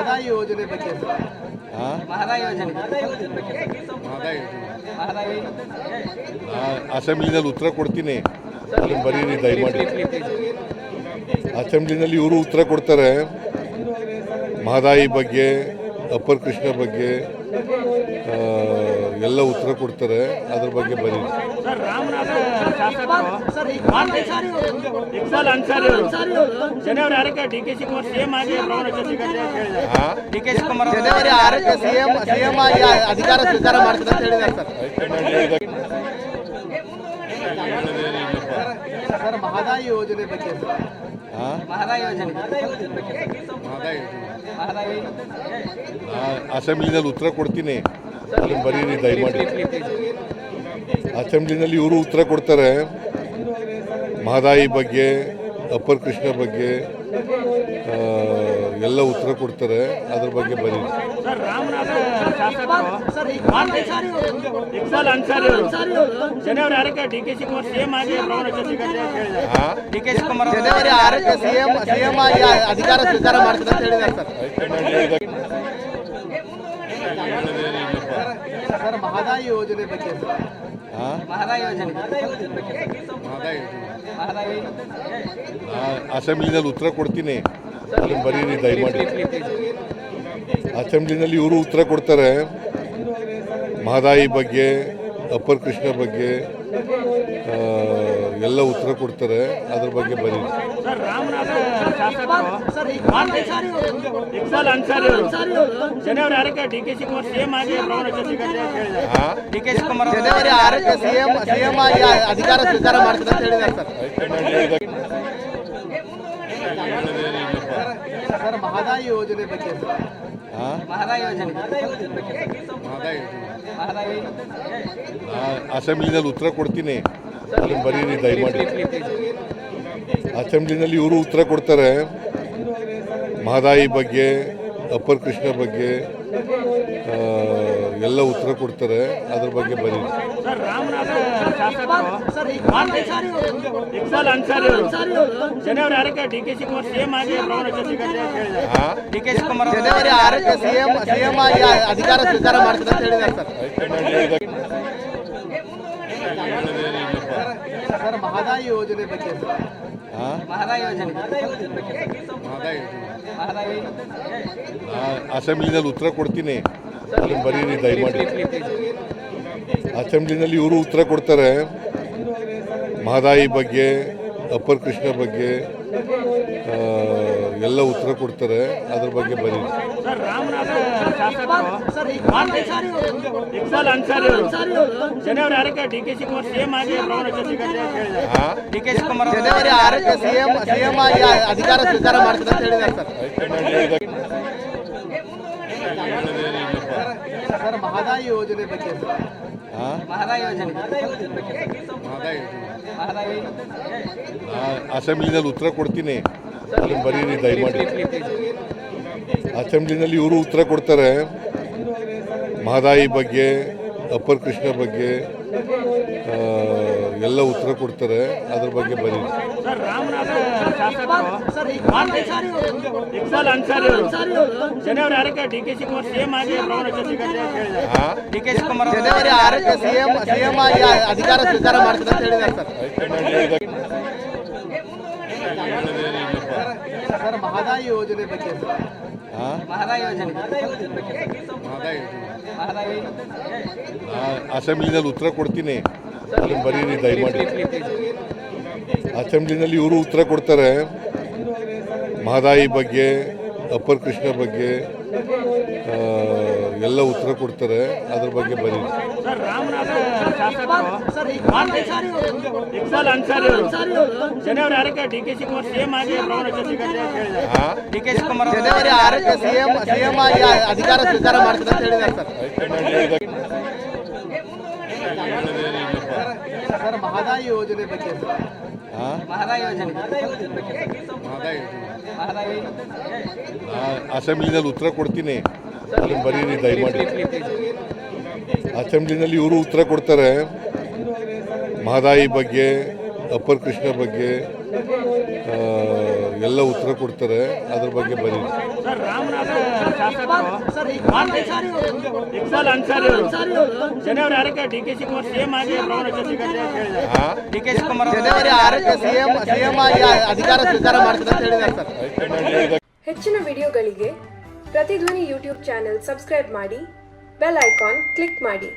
ಮಹದಾಯಿ ಯೋಜನೆ ಬಗ್ಗೆ ಸರ್. ಮಹದಾಯಿ ಯೋಜನೆ ಅಸೆಂಬ್ಲಿನಲ್ಲಿ ಉತ್ತರ ಕೊಡ್ತೀನಿ, ಅದನ್ನು ಬರೀರಿ ದಯಮಾಡಿ. ಅಸೆಂಬ್ಲಿನಲ್ಲಿ ಇವರು ಉತ್ತರ ಕೊಡ್ತಾರೆ. ಮಹದಾಯಿ ಬಗ್ಗೆ, ಅಪ್ಪರ್ ಕೃಷ್ಣ ಬಗ್ಗೆ ಎಲ್ಲ ಉತ್ತರ ಕೊಡ್ತಾರೆ. ಅದ್ರ ಬಗ್ಗೆ ಬರೀರಿ. ಜನವರಿ 6ಕ್ಕೆ ಸಿಎಂ ಆಗಿ ಅಧಿಕಾರ ಸ್ವೀಕಾರ ಮಾಡ್ತಾರೆ ಅಂತ ಹೇಳಿದ್ದಾರೆ ಸರ್. ಮಹದಾಯಿ ಯೋಜನೆ ಬಗ್ಗೆ ಸರ್. ಮಹದಾಯಿ ಯೋಜನೆ ಅಸೆಂಬ್ಲಿನಲ್ಲಿ ಉತ್ತರ ಕೊಡ್ತೀನಿ, ಅದನ್ನು ಬರೀರಿ ದಯಮಾಡಿ. ಅಸೆಂಬ್ಲಿನಲ್ಲಿ ಇವರು ಉತ್ತರ ಕೊಡ್ತಾರೆ. ಮಹದಾಯಿ ಬಗ್ಗೆ, ಅಪ್ಪರ್ ಕೃಷ್ಣ ಬಗ್ಗೆ ಎಲ್ಲ ಉತ್ತರ ಕೊಡ್ತಾರೆ. ಅದ್ರ ಬಗ್ಗೆ ಬರೀರಿ. ಜನವರಿ 6ಕ್ಕೆ ಸಿಎಂ ಆಗಿ ಅಧಿಕಾರ ಸ್ವೀಕಾರ ಮಾಡ್ತಾರೆ ಅಂತ ಹೇಳಿದ್ದಾರೆ ಸರ್. ಮಹದಾಯಿ ಯೋಜನೆ ಬಗ್ಗೆ ಸರ್. ಮಹದಾಯಿ ಯೋಜನೆ ಅಸೆಂಬ್ಲಿನಲ್ಲಿ ಉತ್ತರ ಕೊಡ್ತೀನಿ, ಅದನ್ನು ಬರೀರಿ ದಯಮಾಡಿ. ಅಸೆಂಬ್ಲಿನಲ್ಲಿ ಇವರು ಉತ್ತರ ಕೊಡ್ತಾರೆ. ಮಹದಾಯಿ ಬಗ್ಗೆ, ಅಪ್ಪರ್ ಕೃಷ್ಣ ಬಗ್ಗೆ ಎಲ್ಲ ಉತ್ತರ ಕೊಡ್ತಾರೆ. ಅದ್ರ ಬಗ್ಗೆ ಬರೀರಿ. ಜನವರಿ 6ಕ್ಕೆ ಸಿಎಂ ಆಗಿ ಅಧಿಕಾರ ಸ್ವೀಕಾರ ಮಾಡ್ತಾರೆ ಅಂತ ಹೇಳಿದ್ದಾರೆ ಸರ್. ಮಹದಾಯಿ ಯೋಜನೆ ಬಗ್ಗೆ ಸರ್. ಮಹದಾಯಿ ಯೋಜನೆ ಅಸೆಂಬ್ಲಿನಲ್ಲಿ ಉತ್ತರ ಕೊಡ್ತೀನಿ, ಅದನ್ನು ಬರೀರಿ ದಯಮಾಡಿ. ಅಸೆಂಬ್ಲಿನಲ್ಲಿ ಇವರು ಉತ್ತರ ಕೊಡ್ತಾರೆ. ಮಹದಾಯಿ ಬಗ್ಗೆ, ಅಪ್ಪರ್ ಕೃಷ್ಣ ಬಗ್ಗೆ ಎಲ್ಲ ಉತ್ತರ ಕೊಡ್ತಾರೆ. ಅದ್ರ ಬಗ್ಗೆ ಬರೀರಿ. ಜನವರಿ 6ಕ್ಕೆ ಸಿಎಂ ಆಗಿ ಅಧಿಕಾರ ಸ್ವೀಕಾರ ಮಾಡ್ತಾರೆ ಅಂತ ಹೇಳಿದ್ದಾರೆ ಸರ್. ಮಹದಾಯಿ ಯೋಜನೆ ಬಗ್ಗೆ ಸರ್. ಮಹದಾಯಿ ಯೋಜನೆ ಅಸೆಂಬ್ಲಿನಲ್ಲಿ ಉತ್ತರ ಕೊಡ್ತೀನಿ, ಅದನ್ನು ಬರೀರಿ ದಯಮಾಡಿ. ಅಸೆಂಬ್ಲಿನಲ್ಲಿ ಇವರು ಉತ್ತರ ಕೊಡ್ತಾರೆ. ಮಹದಾಯಿ ಬಗ್ಗೆ, ಅಪ್ಪರ್ ಕೃಷ್ಣ ಬಗ್ಗೆ ಎಲ್ಲ ಉತ್ತರ ಕೊಡ್ತಾರೆ. ಅದ್ರ ಬಗ್ಗೆ ಬರೀರಿ. ಜನವರಿ 6ಕ್ಕೆ ಸಿಎಂ ಆಗಿ ಅಧಿಕಾರ ಸ್ವೀಕಾರ ಮಾಡ್ತಾರೆ ಅಂತ ಹೇಳಿದ್ದಾರೆ ಸರ್. ಮಹದಾಯಿ ಯೋಜನೆ ಬಗ್ಗೆ ಸರ್. ಮಹದಾಯಿ ಯೋಜನೆ ಅಸೆಂಬ್ಲಿನಲ್ಲಿ ಉತ್ತರ ಕೊಡ್ತೀನಿ, ಅದನ್ನು ಬರೀರಿ ದಯಮಾಡಿ. ಅಸೆಂಬ್ಲಿನಲ್ಲಿ ಇವರು ಉತ್ತರ ಕೊಡ್ತಾರೆ. ಮಹದಾಯಿ ಬಗ್ಗೆ, ಅಪ್ಪರ್ ಕೃಷ್ಣ ಬಗ್ಗೆ ಎಲ್ಲ ಉತ್ತರ ಕೊಡ್ತಾರೆ. ಅದ್ರ ಬಗ್ಗೆ ಬರೀರಿ. ಜನವರಿ 6ಕ್ಕೆ ಸಿಎಂ ಆಗಿ ಅಧಿಕಾರ ಸ್ವೀಕಾರ ಮಾಡ್ತಾರೆ ಅಂತ ಹೇಳಿದ್ದಾರೆ ಸರ್. ಮಹದಾಯಿ ಯೋಜನೆ ಬಗ್ಗೆ ಸರ್. ಮಹದಾಯಿ ಯೋಜನೆ ಅಸೆಂಬ್ಲಿನಲ್ಲಿ ಉತ್ತರ ಕೊಡ್ತೀನಿ, ಅದನ್ನು ಬರೀರಿ ದಯಮಾಡಿ. ಅಸೆಂಬ್ಲಿನಲ್ಲಿ ಇವರು ಉತ್ತರ ಕೊಡ್ತಾರೆ. ಮಹದಾಯಿ ಬಗ್ಗೆ, ಅಪ್ಪರ್ ಕೃಷ್ಣ ಬಗ್ಗೆ ಎಲ್ಲ ಉತ್ತರ ಕೊಡ್ತಾರೆ. ಅದ್ರ ಬಗ್ಗೆ ಬರೀರಿ. ಜನವರಿ 6ಕ್ಕೆ ಸಿಎಂ ಆಗಿ ಅಧಿಕಾರ ಸ್ವೀಕಾರ ಮಾಡ್ತಾರೆ ಅಂತ ಹೇಳಿದ್ದಾರೆ ಸರ್. ಮಹದಾಯಿ ಯೋಜನೆ ಬಗ್ಗೆ ಸರ್. ಮಹದಾಯಿ ಯೋಜನೆ ಅಸೆಂಬ್ಲಿನಲ್ಲಿ ಉತ್ತರ ಕೊಡ್ತೀನಿ, ಅದನ್ನು ಬರೀರಿ ದಯಮಾಡಿ. ಅಸೆಂಬ್ಲಿನಲ್ಲಿ ಇವರು ಉತ್ತರ ಕೊಡ್ತಾರೆ. ಮಹದಾಯಿ ಬಗ್ಗೆ, ಅಪ್ಪರ್ ಕೃಷ್ಣ ಬಗ್ಗೆ ಎಲ್ಲ ಉತ್ತರ ಕೊಡ್ತಾರೆ, ಅದ್ರ ಬಗ್ಗೆ ಬರೀ. ಸರ್, ರಾಮನಗರ ಶಾಸಕರು ಇಕ್ಬಾಲ್ ಅನ್ಸಾರಿ ಅವರು ಜನವರಿ 6ಕ್ಕೆ ಡಿ.ಕೆ. ಶಿವಕುಮಾರ್ ಸಿಎಂ ಆಗಿ ಪ್ರಮಾಣ ವಚನ ಸ್ವೀಕರಿಸಿದ್ದಾರೆ ಅಂತ ಹೇಳಿದ್ದಾರೆ. ಡಿ.ಕೆ. ಶಿವಕುಮಾರ್ ಜನವರಿ 6ಕ್ಕೆ ಸಿಎಂ ಆಗಿ ಅಧಿಕಾರ ಸ್ವೀಕಾರ ಮಾಡ್ತಾರೆ ಅಂತ ಹೇಳಿದ್ದಾರೆ ಸರ್. ಹೆಚ್ಚಿನ ವಿಡಿಯೋಗಳಿಗೆ ಪ್ರತಿಧ್ವನಿ ಯೂಟ್ಯೂಬ್ ಚಾನೆಲ್ ಸಬ್ಸ್ಕ್ರೈಬ್ ಮಾಡಿ, ಬೆಲ್ ಐಕಾನ್ ಕ್ಲಿಕ್ ಮಾಡಿ.